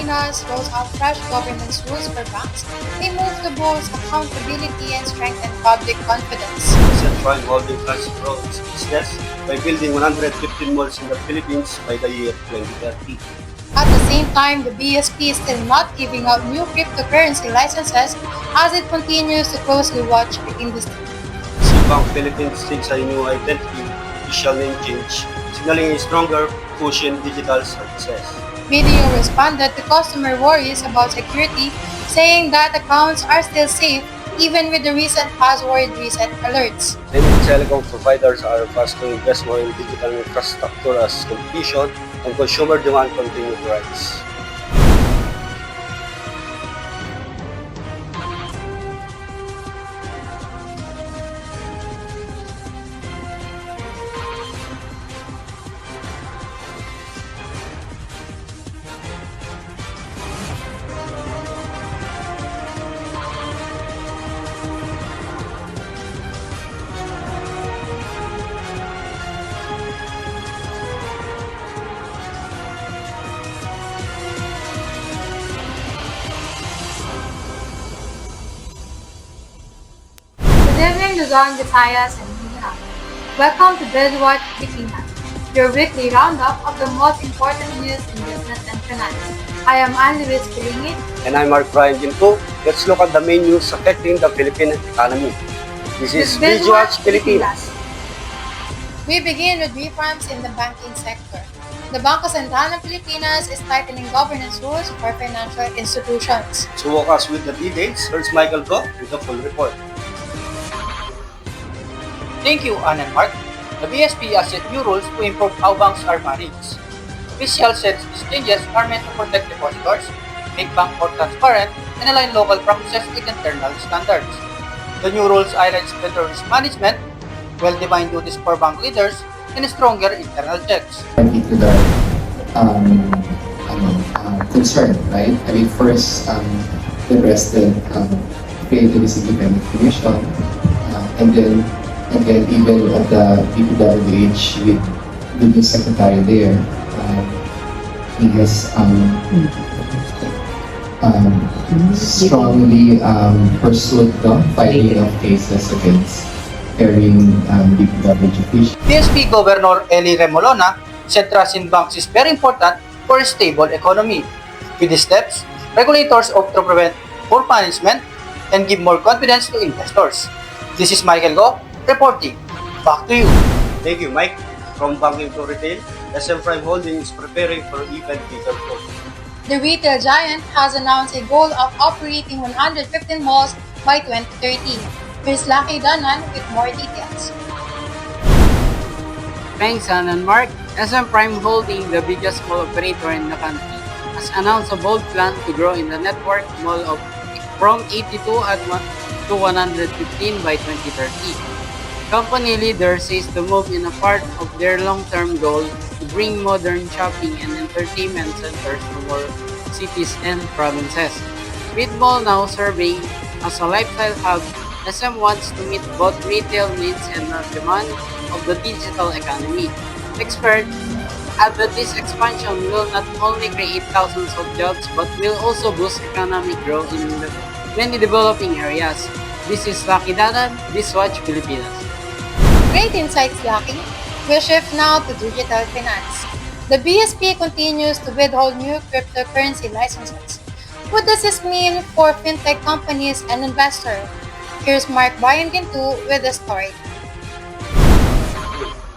Pilipinas rolls out fresh governance rules for banks, they move to boost accountability and strengthen public confidence. Central Holding has grown its business by building 115 malls in the Philippines by the year 2030. At the same time, the BSP is still not giving out new cryptocurrency licenses as it continues to closely watch the industry. Citibank Philippines takes a new identity, official name change, signaling a stronger push in digital services. BDO responded to customer worries about security, saying that accounts are still safe even with the recent password reset alerts. Many telecom providers are fast to invest more in digital infrastructure as competition and consumer demand continue to rise. Good evening, Luzon, Visayas, and Mindanao. Welcome to BizWatch Pilipinas, your weekly roundup of the most important news in business and finance. I am Anne Luis Pilingi. And I'm Mark Brian Ginto. Let's look at the main news affecting the Philippine economy. This is BizWatch Pilipinas. We begin with reforms in the banking sector. The Bangko Sentral ng Pilipinas is tightening governance rules for financial institutions. To walk us with the details, here's Michael Go with the full report. Thank you, Ann and Mark. The BSP has set new rules to improve how banks are managed. Officials said these changes are meant to protect depositors, make banks more transparent, and align local practices with internal standards. The new rules highlight better risk management, well-defined duties for bank leaders, and stronger internal checks. Particular concern, right? I mean, first, the President failed to receive any information, and then even at the PPWH with the secretary there, he has strongly pursued the filing of cases against carrying PPWH officials. BSP Governor Eli Remolona said trust in banks is very important for a stable economy. With these steps, regulators hope to prevent poor management and give more confidence to investors. This is Michael Go reporting. Back to you. Thank you, Mike. From banking to retail, SM Prime Holding is preparing for even bigger growth. The retail giant has announced a goal of operating 115 malls by 2030. Here's Lucky Danan with more details. Thanks, Ann and Mark. SM Prime Holding, the biggest mall operator in the country, has announced a bold plan to grow in the network mall from 82 to 115 by 2030. Company leader says the move is a part of their long-term goal to bring modern shopping and entertainment centers to more cities and provinces. With mall now serving as a lifestyle hub, SM wants to meet both retail needs and the demand of the digital economy. Experts add that this expansion will not only create thousands of jobs but will also boost economic growth in many developing areas. This is Lucky Danan, BizWatch Pilipinas. Great insights, Lucky. We'll shift now to digital finance. The BSP continues to withhold new cryptocurrency licenses. What does this mean for fintech companies and investors? Here's Mark Brian Gintu with the story.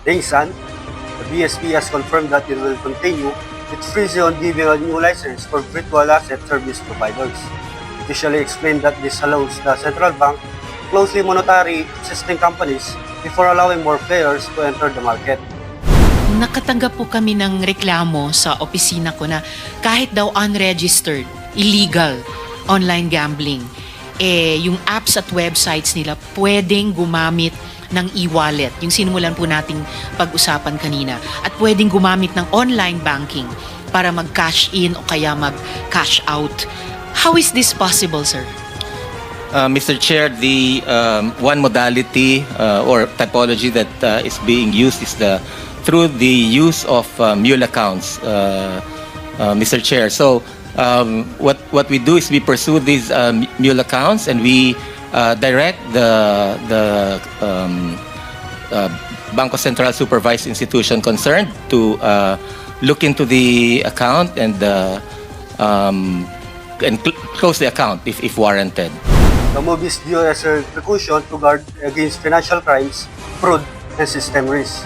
Thanks, San. The BSP has confirmed that it will continue its freeze on giving a new license for virtual asset service providers. It officially explained that this allows the central bank to closely monitor existing companies before allowing more players to enter the market. Nakatanggap po kami ng reklamo sa opisina ko na kahit daw unregistered, illegal online gambling, yung apps at websites nila pwedeng gumamit ng e-wallet, yung sinimulan po nating pag-usapan kanina, at pwedeng gumamit ng online banking para mag-cash in o kaya mag-cash out. How is this possible, sir? Mr. Chair, the one modality or typology that is being used is through the use of mule accounts, Mr. Chair. So what we do is we pursue these mule accounts, and we direct the Bangko Sentral supervised institution concerned to look into the account and close the account if warranted. The move is due as a precaution to guard against financial crimes, fraud, and system risk,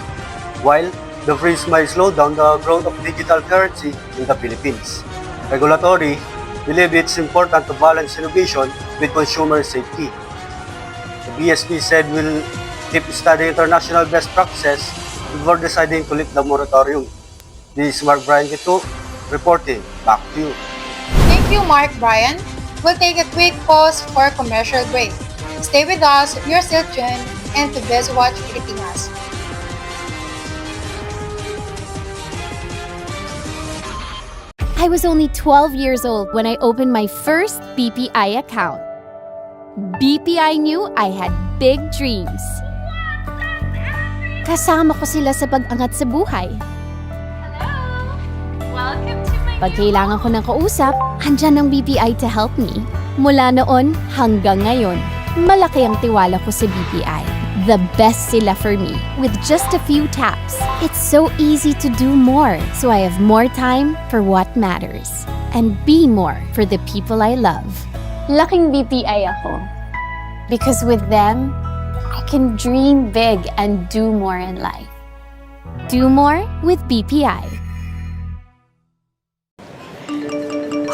while the freeze might slow down the growth of digital currency in the Philippines. Regulatory believe it's important to balance innovation with consumer safety. The BSP said we'll keep studying international best practices before deciding to lift the moratorium. This is Mark Brian Kito reporting. Back to you. Thank you, Mark Brian. We'll take a quick pause for commercial break. Stay with us, you're still tuned, and to BizWatch Pilipinas. I was only 12 years old when I opened my first BPI account. BPI knew I had big dreams. Kasama ko sila sa pag-angat sa buhay. Pag kailangan ko ng kausap, andyan ang BPI to help me. Mula noon hanggang ngayon, malaki ang tiwala ko sa BPI. The best sila for me. With just a few taps, it's so easy to do more, so I have more time for what matters. And be more for the people I love. Laking BPI ako. Because with them, I can dream big and do more in life. Do more with BPI.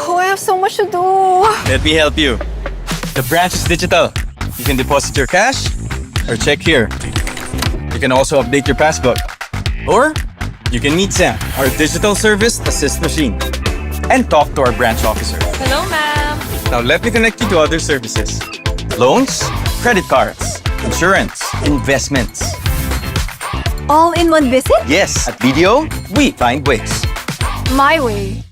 Oh, I have so much to do. Let me help you. The branch is digital. You can deposit your cash or check here. You can also update your passbook. Or you can meet Sam, our digital service assist machine, and talk to our branch officer. Hello, ma'am. Now let me connect you to other services. Loans, credit cards, insurance, investments. All in one visit? Yes, at BDO, we find ways. My way.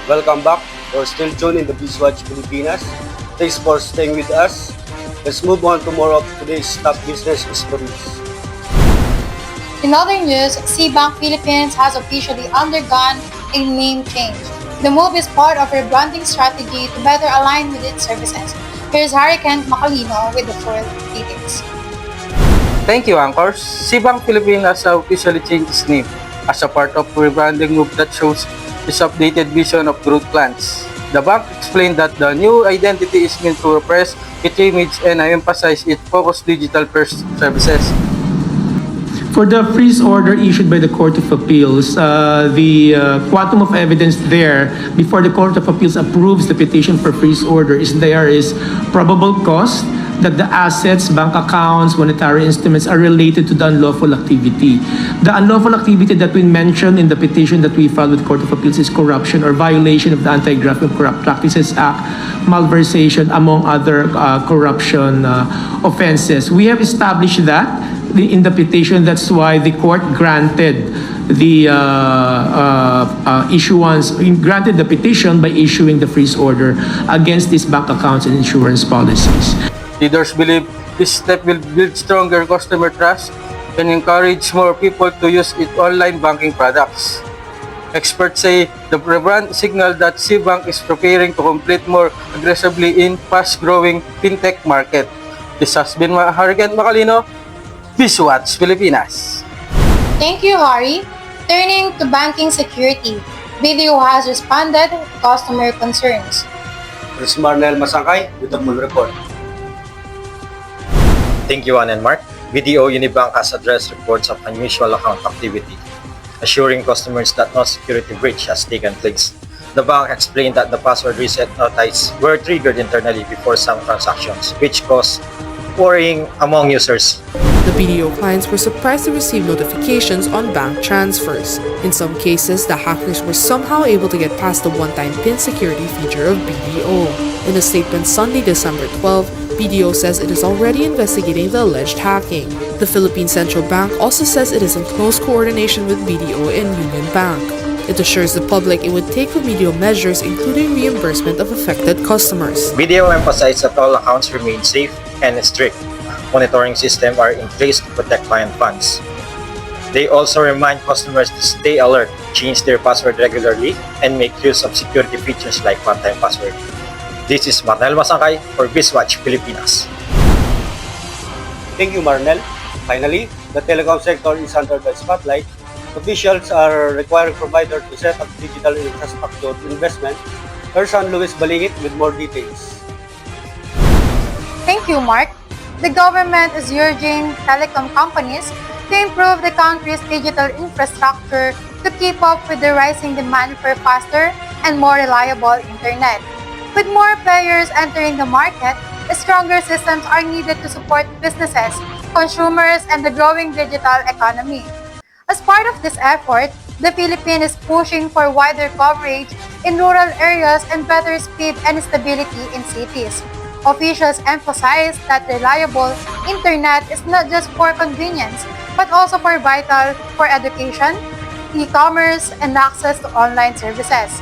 Welcome back. We're still tuned in the BizWatch Pilipinas. Thanks for staying with us. Let's move on to more of today's top business stories. In other news, Cbank Philippines has officially undergone a name change. The move is part of a rebranding strategy to better align with its services. Here's Harry Kent Macalino with the full details. Thank you, Anchors. Cbank Philippines has officially changed its name as a part of a rebranding move that shows its updated vision of growth plans. The bank explained that the new identity is meant to refresh its image and emphasize its focused digital-first services. For the freeze order issued by the Court of Appeals, the quantum of evidence there before the Court of Appeals approves the petition for freeze order is probable cause that the assets, bank accounts, monetary instruments are related to the unlawful activity. The unlawful activity that we mentioned in the petition that we filed with Court of Appeals is corruption or violation of the Anti-Graft and Corrupt Practices Act, malversation, among other corruption offenses. We have established that in the petition. That's why the court granted the granted the petition by issuing the freeze order against these bank accounts and insurance policies. Leaders believe this step will build stronger customer trust and encourage more people to use its online banking products. Experts say the rebrand signal that Cbank is preparing to compete more aggressively in fast-growing fintech market. This has been Harry Kent Macalino, BizWatch Pilipinas. Thank you, Harry. Turning to banking security, BDO has responded to customer concerns. Here's Marnel Masangkay with the full report. Thank you, Ann and Mark. BDO Unibank has addressed reports of unusual account activity, assuring customers that no security breach has taken place. The bank explained that the password reset notices were triggered internally before some transactions, which caused worrying among users. The BDO clients were surprised to receive notifications on bank transfers. In some cases, the hackers were somehow able to get past the one-time PIN security feature of BDO. In a statement Sunday, December 12, BDO says it is already investigating the alleged hacking. The Philippine Central Bank also says it is in close coordination with BDO and Union Bank. It assures the public it would take remedial measures including reimbursement of affected customers. BDO emphasized that all accounts remain safe and strict monitoring systems are in place to protect client funds. They also remind customers to stay alert, change their password regularly, and make use of security features like one-time password. This is Marnel Masangkay for BizWatch Pilipinas. Thank you, Marnel. Finally, the telecom sector is under the spotlight. Officials are requiring providers to set up digital infrastructure investment. Person Luis Balingit with more details. Thank you, Mark. The government is urging telecom companies to improve the country's digital infrastructure to keep up with the rising demand for faster and more reliable internet. With more players entering the market, stronger systems are needed to support businesses, consumers, and the growing digital economy. As part of this effort, the Philippines is pushing for wider coverage in rural areas and better speed and stability in cities. Officials emphasize that reliable internet is not just for convenience, but also for vital for education, e-commerce, and access to online services.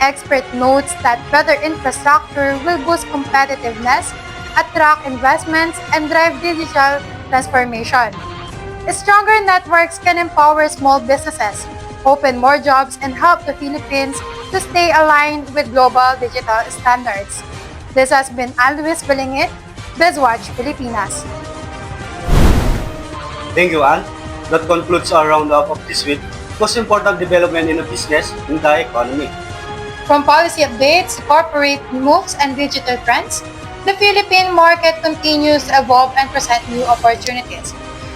Expert notes that better infrastructure will boost competitiveness, attract investments, and drive digital transformation. Stronger networks can empower small businesses, open more jobs, and help the Philippines to stay aligned with global digital standards. This has been Luis Balingit, BizWatch Pilipinas. Thank you, Ann. That concludes our roundup of this week's most important development in the business and the economy. From policy updates, corporate moves, and digital trends, the Philippine market continues to evolve and present new opportunities.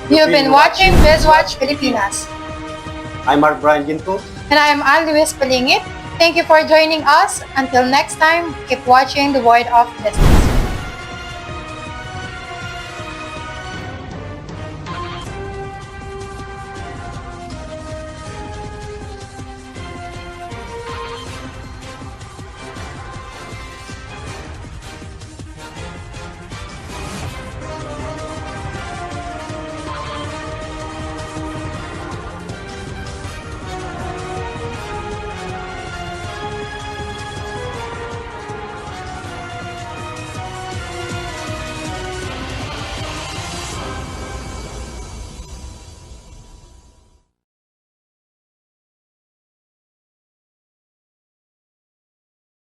You've been watching BizWatch Pilipinas. I'm Mark Brian Ginto. And I am Luis Balingit. Thank you for joining us. Until next time, keep watching the World of Business.